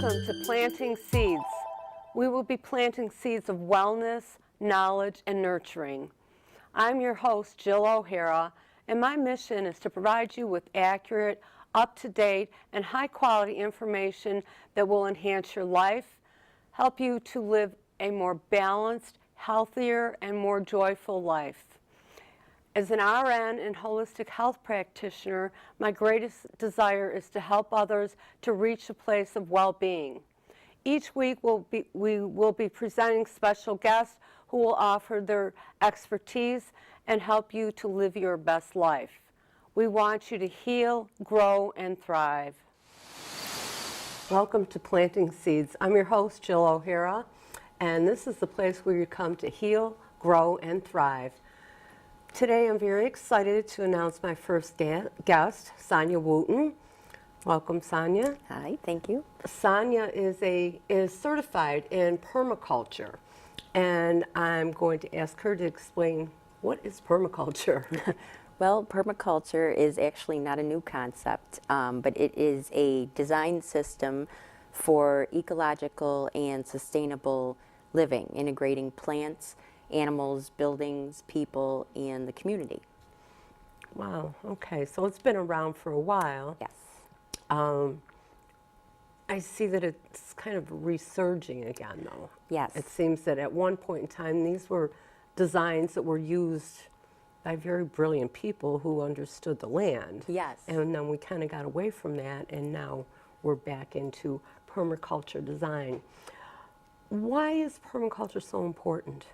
Welcome to Planting Seeds. We will be planting seeds of wellness, knowledge, and nurturing. I'm your host, Jill O'Hara, and my mission is to provide you with accurate, up-to-date, and high-quality information that will enhance your life, help you to live a more balanced, healthier, and more joyful life. As an RN and holistic health practitioner, my greatest desire is to help others to reach a place of well-being. Each week we will be presenting special guests who will offer their expertise and help you to live your best life. We want you to heal, grow, and thrive. Welcome to Planting Seeds. I'm your host, Jill O'Hara, and this is the place where you come to heal, grow, and thrive. Today I'm very excited to announce my first guest, Sonia Wooten. Welcome, Sonia. Hi, thank you. Sonia is certified in permaculture, and I'm going to ask her to explain what is permaculture. Well, permaculture is actually not a new concept, but it is a design system for ecological and sustainable living, integrating plants, animals, buildings, people, and the community. Wow, okay, so it's been around for a while. Yes. I see that it's kind of resurging again, though. Yes. It seems that at one point in time, these were designs that were used by very brilliant people who understood the land. Yes. And then we kind of got away from that, and now we're back into permaculture design. Why is permaculture so important?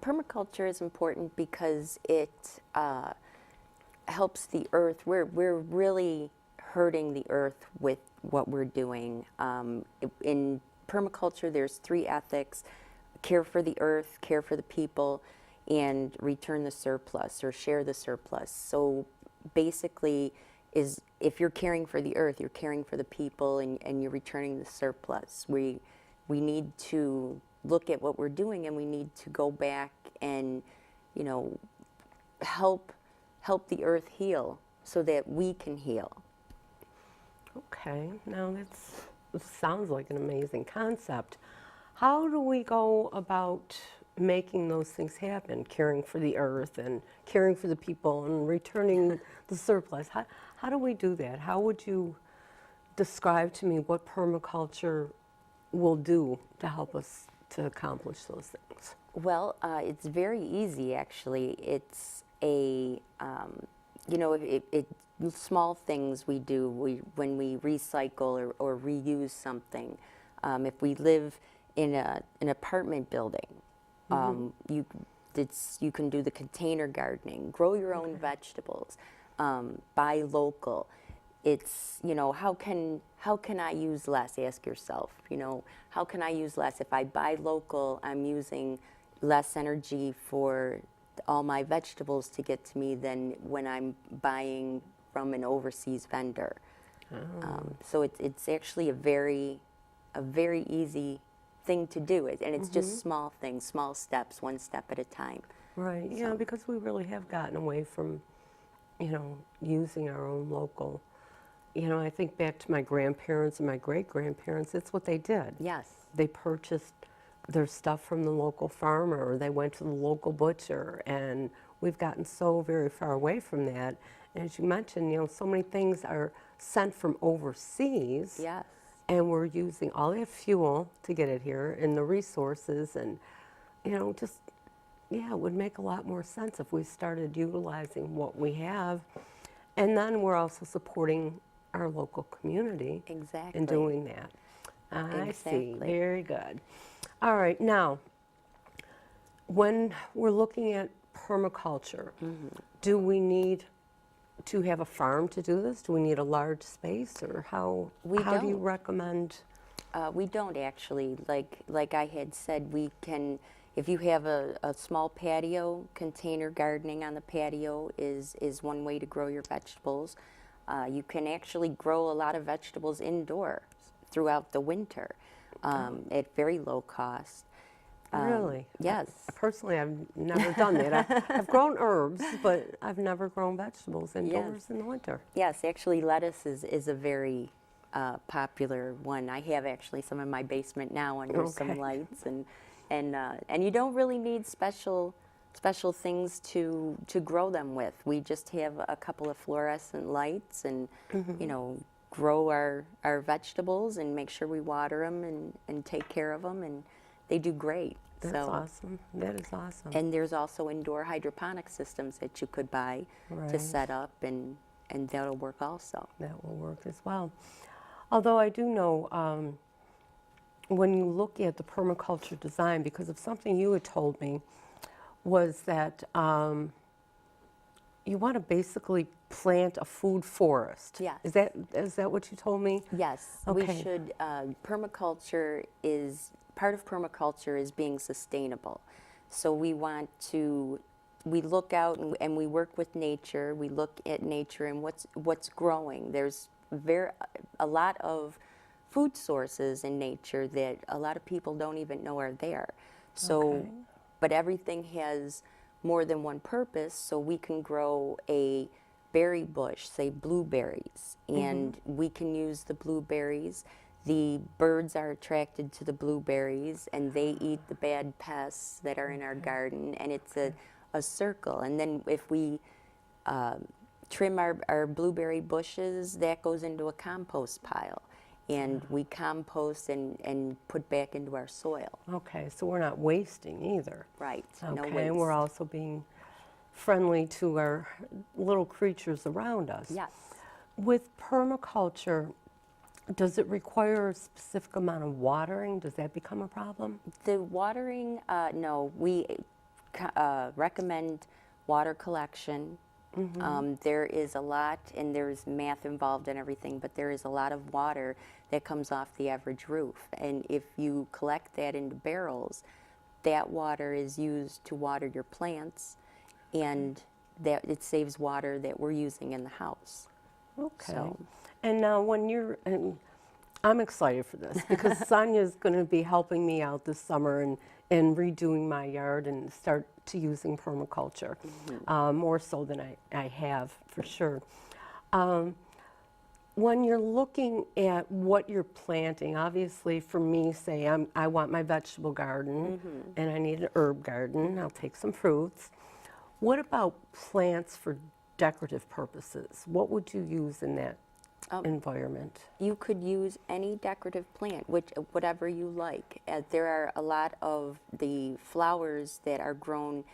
Permaculture is important because it helps the earth. We're really hurting the earth with what we're doing. In permaculture, there's 3 ethics: care for the earth, care for the people, and return the surplus or share the surplus. So basically, if you're caring for the earth, you're caring for the people, and you're returning the surplus. We need to look at what we're doing, and we need to go back and, you know, help the earth heal so that we can heal. Okay, now that sounds like an amazing concept. How do we go about making those things happen, caring for the earth and caring for the people and returning the surplus? How do we do that? How would you describe to me what permaculture will do to help us to accomplish those things? Well, it's very easy, actually. It's a, you know, small things we do when we recycle or reuse something. If we live in an apartment building, you can do the container gardening, grow your own vegetables, buy local. It's, you know, how can I use less? Ask yourself, you know, how can I use less? If I buy local, I'm using less energy for all my vegetables to get to me than when I'm buying from an overseas vendor. So it's actually a very easy thing to do, and it's just small things, small steps, one step at a time. Right, So. yeah, because we really have gotten away from, you know, using our own local. You know, I think back to my grandparents and my great-grandparents, it's what they did. Yes. They purchased their stuff from the local farmer, or they went to the local butcher, and we've gotten so very far away from that. And as you mentioned, you know, so many things are sent from overseas. Yes. And we're using all that fuel to get it here and the resources, and, you know, just, yeah, it would make a lot more sense if we started utilizing what we have. And then we're also supporting our local community. Exactly. In doing that. I see. Exactly. Very good. All right. Now, when we're looking at permaculture, do we need to have a farm to do this? Do we need a large space, or how do you recommend? We don't actually. Like I had said, we can, if you have a small patio, container gardening on the patio is one way to grow your vegetables. You can actually grow a lot of vegetables indoors throughout the winter at very low cost. Really? Yes. Personally, I've never done that. I've grown herbs, but I've never grown vegetables indoors in the winter. Yes, actually lettuce is a very popular one. I have actually some in my basement now under some Okay. lights, and you don't really need special things to grow them with. We just have a couple of fluorescent lights, and grow our vegetables and make sure we water them and take care of them, and they do great. That's So, awesome. That is awesome. and there's also indoor hydroponic systems that you could buy to Right. set up, and that'll work also. That will work as well. Although I do know when you look at the permaculture design, because of something you had told me, was that you want to basically plant a food forest. Yes. Is that what you told me? Yes, Okay. we should. Permaculture is part of permaculture is being sustainable. So we want to. We look out and we work with nature. We look at nature and what's growing. There's a lot of food sources in nature that a lot of people don't even know are there. So, Okay. but everything has more than one purpose. So we can grow a berry bush, say blueberries, and we can use the blueberries. The birds are attracted to the blueberries and they eat the bad pests that are in our garden, and it's a circle. And then if we trim our blueberry bushes, that goes into a compost pile, and we compost and put back into our soil. Okay, so we're not wasting either. Right, Okay, no waste. and we're also being friendly to our little creatures around us. Yes. With permaculture, does it require a specific amount of watering? Does that become a problem? The watering, no, we recommend water collection. There is a lot, and there's math involved in everything, but there is a lot of water that comes off the average roof. And if you collect that into barrels, that water is used to water your plants, and that it saves water that we're using in the house. Okay. So- And now when and I'm excited for this because Sonia's going to be helping me out this summer and redoing my yard and start to using permaculture, more so than I have for sure. When you're looking at what you're planting, obviously for me, say I want my vegetable garden and I need an herb garden, I'll take some fruits. What about plants for decorative purposes? What would you use in that environment? You could use any decorative plant, whatever you like. There are a lot of the flowers that are grown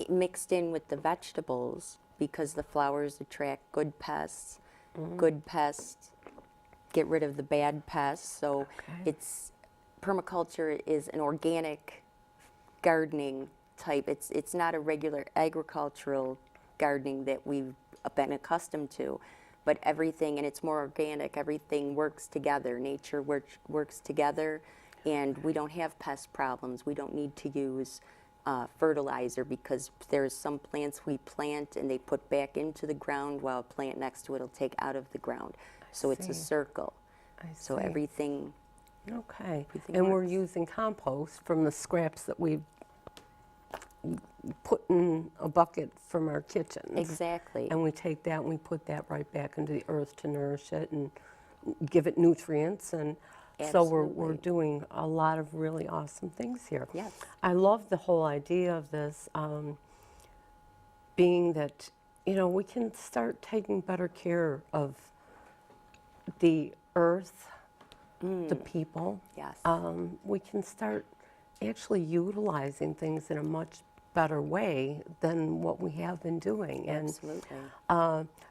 mixed in with the vegetables because the flowers attract good pests. Good pests get rid of the bad pests. So it's permaculture is an organic gardening type. It's not a regular agricultural gardening that we've been accustomed to, but everything, and it's more organic. Everything works together. Nature works together, and we don't have pest problems. We don't need to use fertilizer because there's some plants we plant and they put back into the ground, while a plant next to it will take out of the ground. So it's a see. circle. I So see. everything. Okay. everything And we're works. using compost from the scraps that we put in a bucket from our kitchens. Exactly. And we take that and we put that right back into the earth to nourish it and give it nutrients. And so we're Absolutely. doing a lot of really awesome things here. Yes. I love the whole idea of this being that, we can start taking better care of the earth, the people. Yes. We can start actually utilizing things in a much better way than what we have been doing. And Absolutely.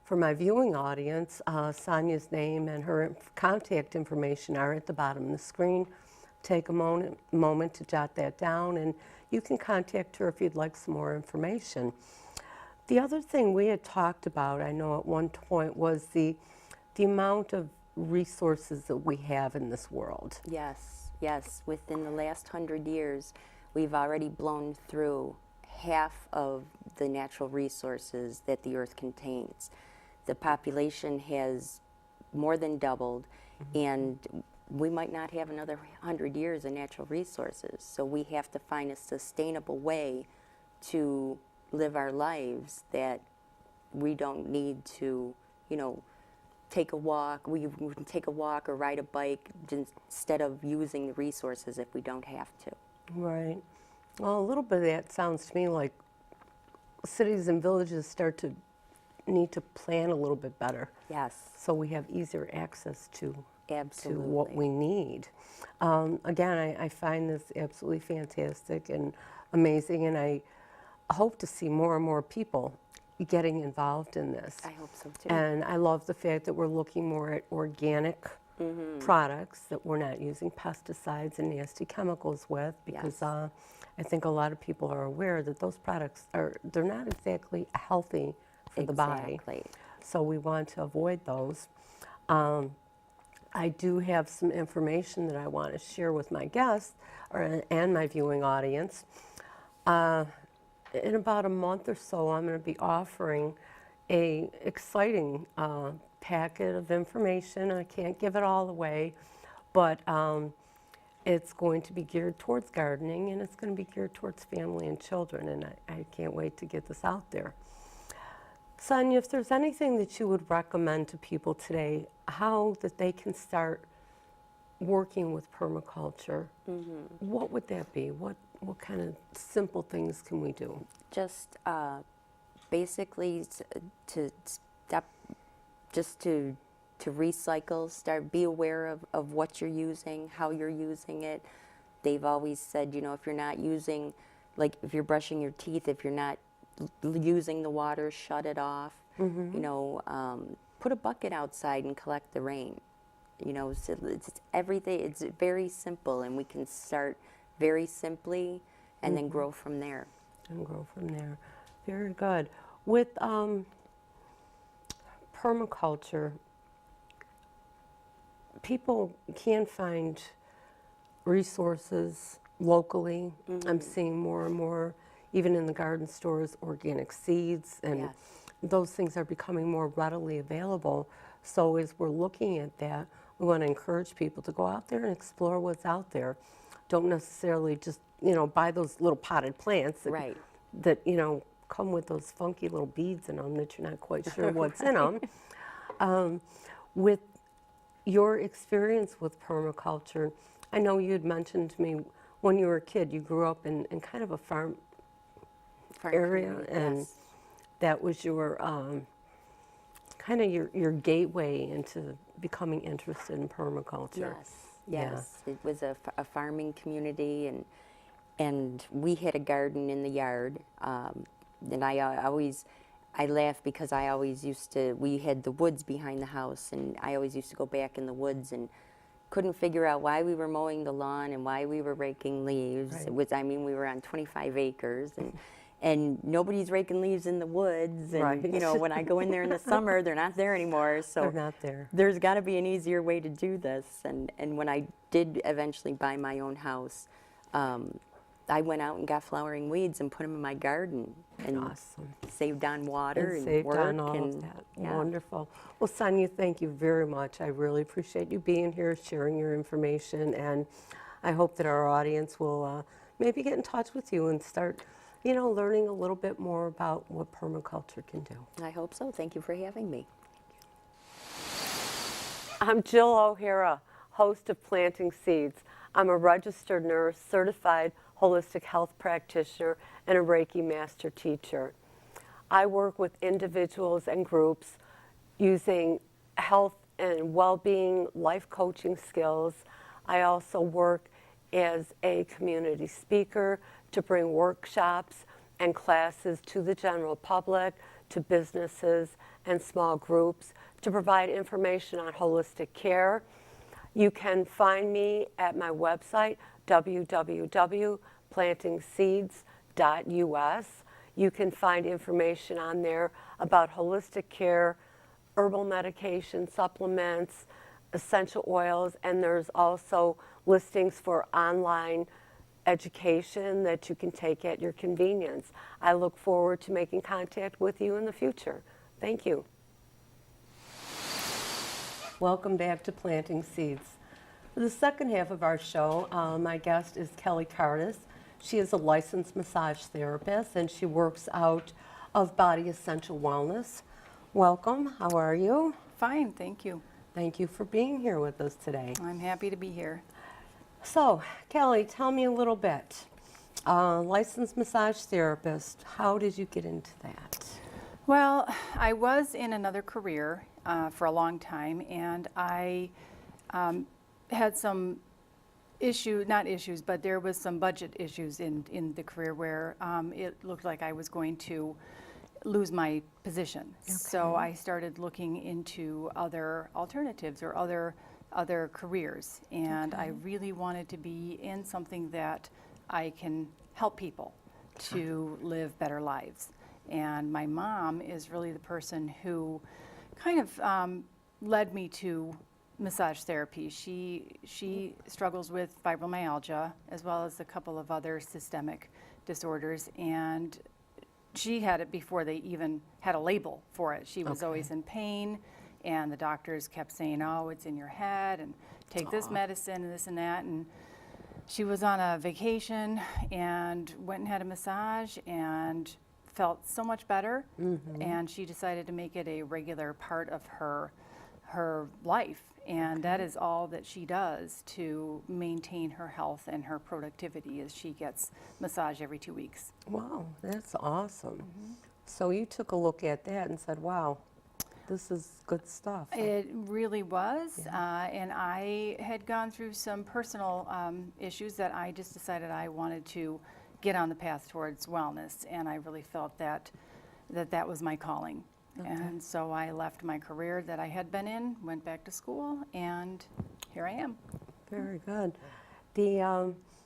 for my viewing audience, Sonia's name and her contact information are at the bottom of the screen. Take a moment to jot that down, and you can contact her if you'd like some more information. The other thing we had talked about, I know at one point, was the amount of resources that we have in this world. Yes, yes. Within the last 100 years, we've already blown through half of the natural resources that the earth contains. The population has more than doubled, and we might not have another 100 years of natural resources. So we have to find a sustainable way to live our lives that we don't need to, take a walk. We can take a walk or ride a bike instead of using the resources if we don't have to. Right. Well, a little bit of that sounds to me like cities and villages start to need to plan a little bit better, Yes, so we have easier access to absolutely. what we need. Again, I find this absolutely fantastic and amazing, and I hope to see more and more people getting involved in this. I hope so too. And I love the fact that we're looking more at organic products, that we're not using pesticides and nasty chemicals with, because Yes. I think a lot of people are aware that those products they're not exactly healthy for the body. Exactly. So we want to avoid those. I do have some information that I want to share with my guests and my viewing audience. In about a month or so, I'm going to be offering a exciting packet of information. I can't give it all away, but it's going to be geared towards gardening, and it's going to be geared towards family and children, and I can't wait to get this out there. Sonia, if there's anything that you would recommend to people today, how that they can start working with permaculture, what would that be? What kind of simple things can we do? Just basically to step, just to recycle, be aware of what you're using, how you're using it. They've always said, you know, if you're not using, like if you're brushing your teeth, if you're not using the water, shut it off. You know, put a bucket outside and collect the rain. You know, so it's everything. It's very simple, and we can start very simply and then grow from there. And grow from there. Very good. With permaculture, people can find resources locally. I'm seeing more and more, even in the garden stores, organic seeds, and Yes. those things are becoming more readily available. So as we're looking at that, we want to encourage people to go out there and explore what's out there. Don't necessarily just, you know, buy those little potted plants that, Right. that you know, come with those funky little beads in them that you're not quite sure what's in them. With your experience with permaculture, I know you had mentioned to me when you were a kid, you grew up in kind of a farm area, community, and yes. that was your kind of your gateway into becoming interested in permaculture. Yes, yes. It was a farming community, and we had a garden in the yard. And I laugh because I always used to, we had the woods behind the house, and I always used to go back in the woods and couldn't figure out why we were mowing the lawn and why we were raking leaves. Right. It was, I mean, we were on 25 acres, and nobody's raking leaves in the woods. And, Right. you know, when I go in there in the summer, they're not there anymore. So They're not there. there's got to be an easier way to do this. And when I did eventually buy my own house, I went out and got flowering weeds and put them in my garden and Awesome. saved on water And and saved work. on all and, of that. yeah. Wonderful. Well, Sonia, thank you very much. I really appreciate you being here, sharing your information, and I hope that our audience will maybe get in touch with you and start, you know, learning a little bit more about what permaculture can do. I hope so. Thank you for having me. I'm Jill O'Hara, host of Planting Seeds. I'm a registered nurse, certified holistic health practitioner, and a Reiki master teacher. I work with individuals and groups using health and well-being life coaching skills. I also work as a community speaker to bring workshops and classes to the general public, to businesses and small groups, to provide information on holistic care. You can find me at my website, www.plantingseeds.us. You can find information on there about holistic care, herbal medication, supplements, essential oils, and there's also listings for online education that you can take at your convenience. I look forward to making contact with you in the future. Thank you. Welcome back to Planting Seeds. For the second half of our show, my guest is Kelly Cardis. She is a licensed massage therapist, and she works out of Body Essential Wellness. Welcome. How are you? Fine, thank you. Thank you for being here with us today. I'm happy to be here. So, Kelly, tell me a little bit. Licensed massage therapist, how did you get into that? Well, I was in another career for a long time, and I had some not issues, but there was some budget issues in the career where it looked like I was going to lose my position. So I started looking into other alternatives or other careers, and I really wanted to be in something that I can help people to live better lives. And my mom is really the person who kind of led me to massage therapy. She struggles with fibromyalgia as well as a couple of other systemic disorders, and she had it before they even had a label for it. She was always in pain, and the doctors kept saying, oh, it's in your head, and take this medicine and this and that. And she was on a vacation and went and had a massage and felt so much better. And she decided to make it a regular part of her life. And that is all that she does to maintain her health and her productivity, is she gets massage every 2 weeks. Wow, that's awesome. So you took a look at that and said, wow, this is good stuff. It really was, and I had gone through some personal issues that I just decided I wanted to get on the path towards wellness, and I really felt that was my calling. And so I left my career that I had been in, went back to school, and here I am. Very good.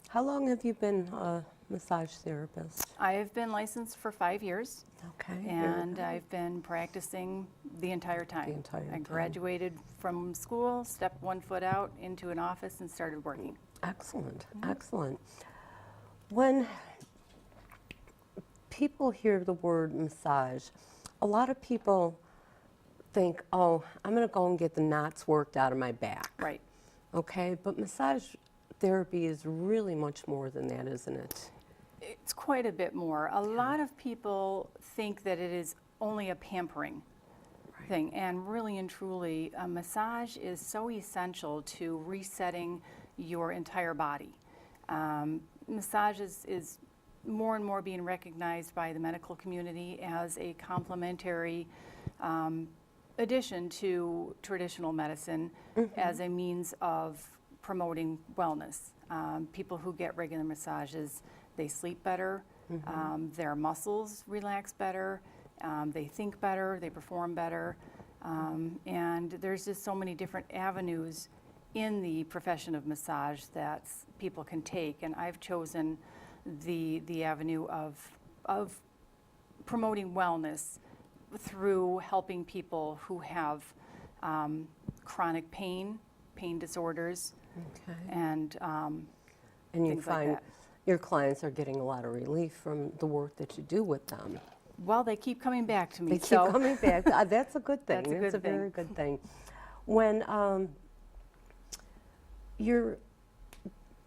How long have you been a massage therapist? I have been licensed for 5 years, Okay. and I've been practicing the entire time. The entire I time. graduated from school, stepped one foot out into an office, and started working. Excellent, excellent. When people hear the word massage, a lot of people think, oh, I'm going to go and get the knots worked out of my back. Right. Okay, but massage therapy is really much more than that, isn't it? It's quite a bit more. A lot of people think that it is only a pampering thing, and really and truly, a massage is so essential to resetting your entire body. Massage is more and more being recognized by the medical community as a complementary addition to traditional medicine, as a means of promoting wellness. People who get regular massages, they sleep better, their muscles relax better, they think better, they perform better, and there's just so many different avenues in the profession of massage that people can take, and I've chosen the avenue of promoting wellness through helping people who have chronic pain disorders, and And you things like find that. your clients are getting a lot of relief from the work that you do with them. Well, they keep coming back to me. They keep so coming back. That's a good thing. That's a That's a good thing. very good thing. When you're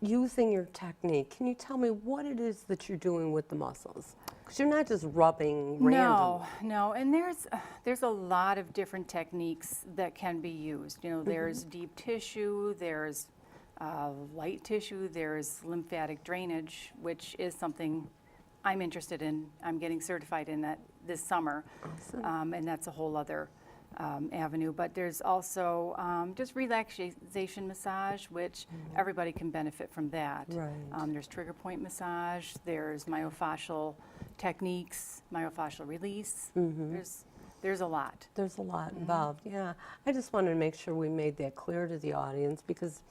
using your technique, can you tell me what it is that you're doing with the muscles? Because you're not just rubbing randomly. No, and there's a lot of different techniques that can be used. You know, there's deep tissue, there's light tissue, there's lymphatic drainage, which is something I'm interested in. I'm getting certified in that this summer, and that's a whole other avenue. But there's also just relaxation massage, which everybody can benefit from that. Right. There's trigger point massage, there's myofascial techniques, myofascial release. There's a lot. There's a lot involved, yeah. I just wanted to make sure we made that clear to the audience because,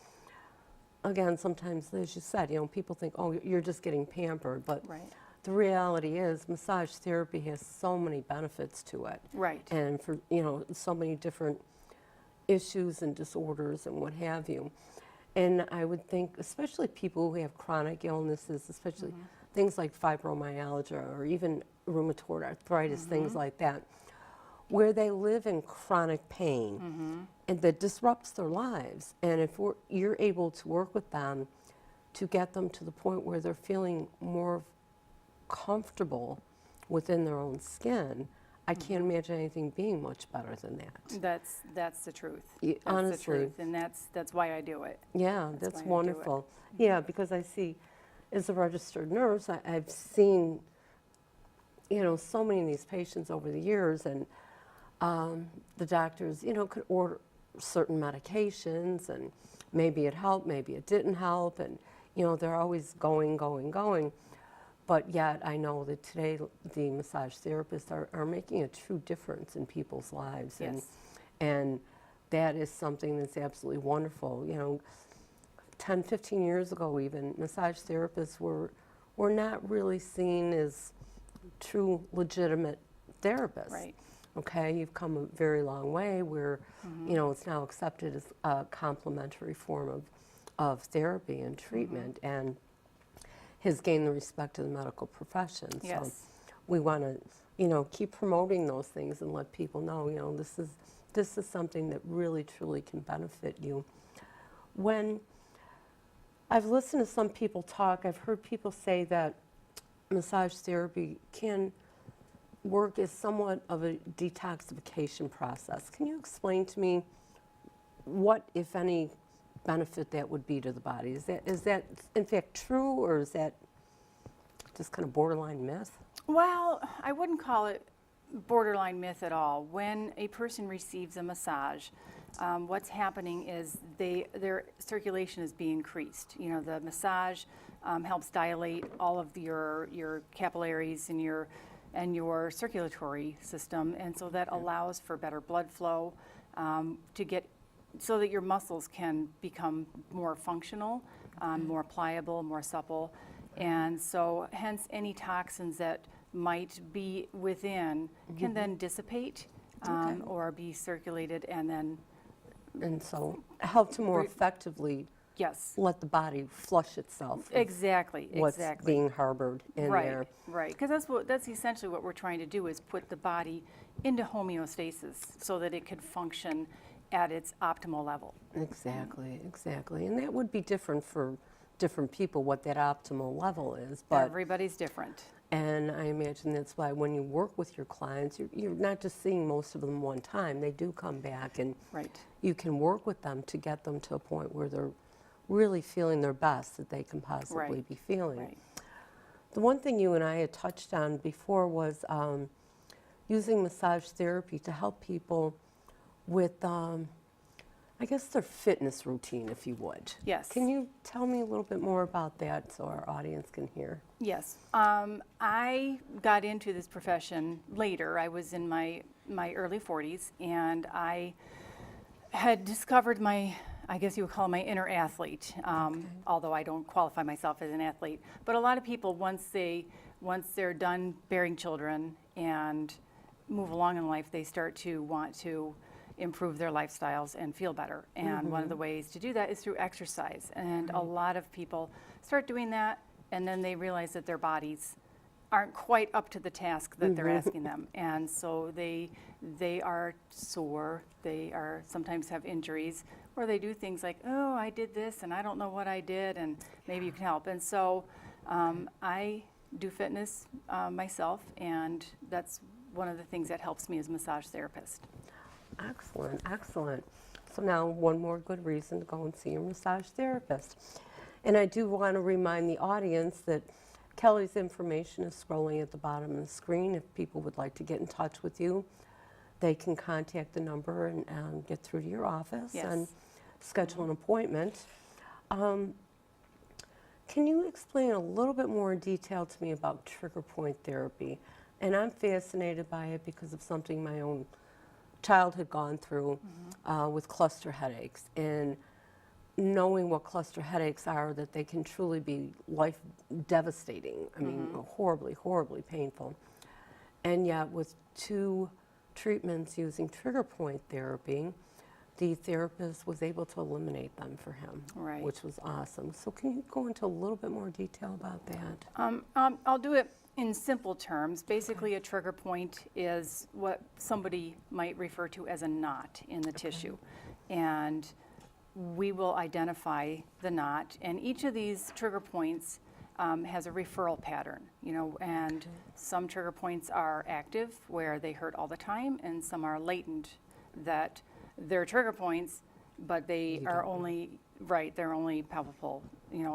again, sometimes, as you said, people think, oh, you're just getting pampered, but Right. the reality is massage therapy has so many benefits to it. Right. And for, so many different issues and disorders and what have you. And I would think, especially people who have chronic illnesses, especially things like fibromyalgia or even rheumatoid arthritis, things like that, where they live in chronic pain and that disrupts their lives. And if you're able to work with them to get them to the point where they're feeling more comfortable within their own skin, I can't imagine anything being much better than that. That's the truth. Yeah, That's honestly. the truth, and that's why I do it. Yeah, That's that's why I do it. wonderful. Yeah, because I see, as a registered nurse, I've seen, so many of these patients over the years, and the doctors, could order certain medications, and maybe it helped, maybe it didn't help, and, they're always going, going, going. But yet, I know that today the massage therapists are making a true difference in people's lives. Yes. And that is something that's absolutely wonderful. 10, 15 years ago even, massage therapists were not really seen as true, legitimate therapists. Right. Okay, you've come a very long way where, it's now accepted as a complementary form of therapy and treatment, and has gained the respect of the medical profession. Yes. So we want to, keep promoting those things and let people know, this is something that really, truly can benefit you. When I've listened to some people talk, I've heard people say that massage therapy can work as somewhat of a detoxification process. Can you explain to me what, if any, benefit that would be to the body? Is that in fact true, or is that just kind of borderline myth? Well, I wouldn't call it borderline myth at all. When a person receives a massage, what's happening is their circulation is being increased. The massage helps dilate all of your capillaries and your circulatory system, and so that allows for better blood flow so that your muscles can become more functional, more pliable, more supple. And so hence any toxins that might be within can then dissipate or be circulated, And so help to more effectively yes. let the body flush itself of Exactly, what's exactly. being harbored in there. Right, because that's essentially what we're trying to do, is put the body into homeostasis so that it could function at its optimal level. Exactly. And that would be different for different people, what that optimal level is. But Everybody's different. And I imagine that's why when you work with your clients, you're not just seeing most of them one time. They do come back, and Right. you can work with them to get them to a point where they're really feeling their best that they can possibly Right. be feeling. Right. The one thing you and I had touched on before was using massage therapy to help people with, I guess, their fitness routine, if you would. Yes. Can you tell me a little bit more about that so our audience can hear? Yes. I got into this profession later. I was in my early 40s, and I had discovered I guess you would call it my inner athlete, although I don't qualify myself as an athlete. But a lot of people, once they're done bearing children and move along in life, they start to want to improve their lifestyles and feel better. And one of the ways to do that is through exercise. And a lot of people start doing that, and then they realize that their bodies aren't quite up to the task that they're asking them. And so they are sore, they are sometimes have injuries, or they do things like, oh, I did this and I don't know what I did, and maybe you can help. And so I do fitness myself, and that's one of the things that helps me as a massage therapist. Excellent. So now one more good reason to go and see your massage therapist. And I do want to remind the audience that Kelly's information is scrolling at the bottom of the screen. If people would like to get in touch with you, they can contact the number and get through to your office Yes. and schedule an appointment. Can you explain a little bit more in detail to me about trigger point therapy? And I'm fascinated by it because of something my own child had gone through with cluster headaches, and knowing what cluster headaches are, that they can truly be life devastating. I mean, horribly, horribly painful. And yet with 2 treatments using trigger point therapy, the therapist was able to eliminate them for him, Right. which was awesome. So can you go into a little bit more detail about that? I'll do it in simple terms. Basically, a trigger point is what somebody might refer to as a knot in the tissue. And we will identify the knot. And each of these trigger points has a referral pattern, and some trigger points are active where they hurt all the time, and some are latent that they're trigger points, but they are only, they're only palpable,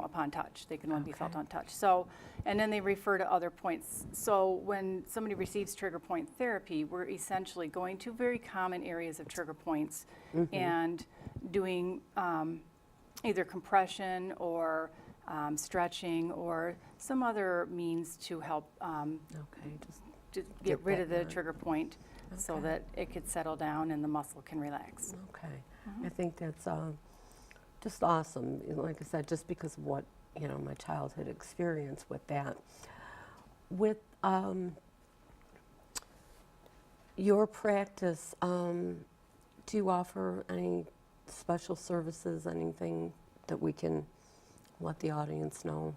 upon touch. They can only be felt on touch. So, and then they refer to other points. So when somebody receives trigger point therapy, we're essentially going to very common areas of trigger points and doing either compression or stretching or some other means to help to get rid of the trigger point so that it could settle down and the muscle can relax. Okay. I think that's just awesome. Like I said, just because of what, my childhood experience with that. With your practice, do you offer any special services, anything that we can let the audience know?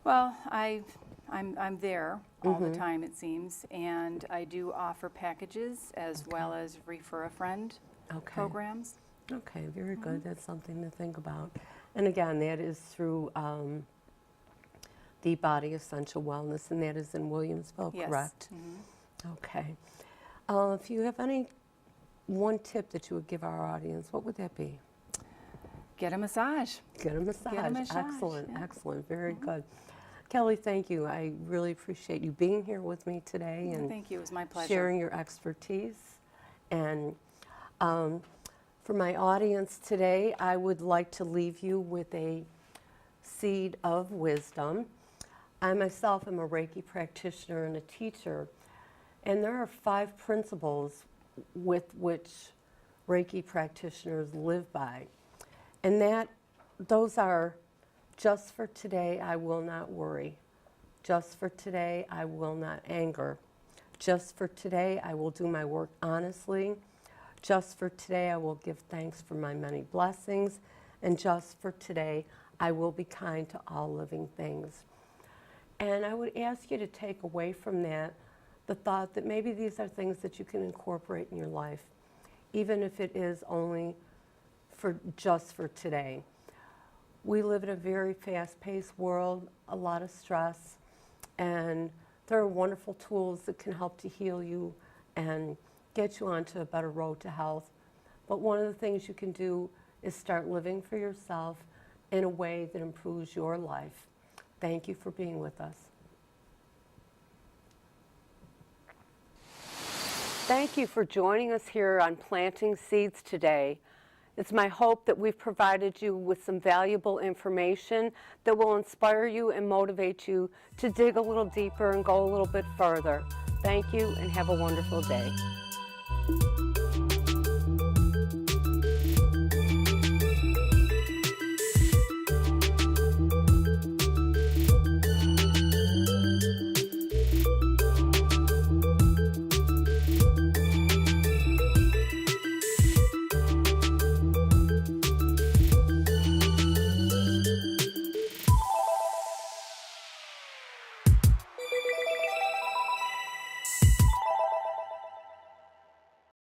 Well, I'm there all the time, it seems, and I do offer packages as well as refer a friend programs. Okay, very good. That's something to think about. And again, that is through the Body Essential Wellness, and that is in Williamsville, Yes. correct? Okay. If you have one tip that you would give our audience, what would that be? Get a massage. Get a massage. Get a massage, Excellent, yeah. excellent. Very good. Kelly, thank you. I really appreciate you being here with me today and Thank you. It was my pleasure. sharing your expertise. And for my audience today, I would like to leave you with a seed of wisdom. I myself am a Reiki practitioner and a teacher, and there are 5 principles with which Reiki practitioners live by. And those are: just for today, I will not worry. Just for today, I will not anger. Just for today, I will do my work honestly. Just for today, I will give thanks for my many blessings. And just for today, I will be kind to all living things. And I would ask you to take away from that the thought that maybe these are things that you can incorporate in your life, even if it is only just for today. We live in a very fast-paced world, a lot of stress, and there are wonderful tools that can help to heal you and get you onto a better road to health. But one of the things you can do is start living for yourself in a way that improves your life. Thank you for being with us. Thank you for joining us here on Planting Seeds today. It's my hope that we've provided you with some valuable information that will inspire you and motivate you to dig a little deeper and go a little bit further. Thank you and have a wonderful day.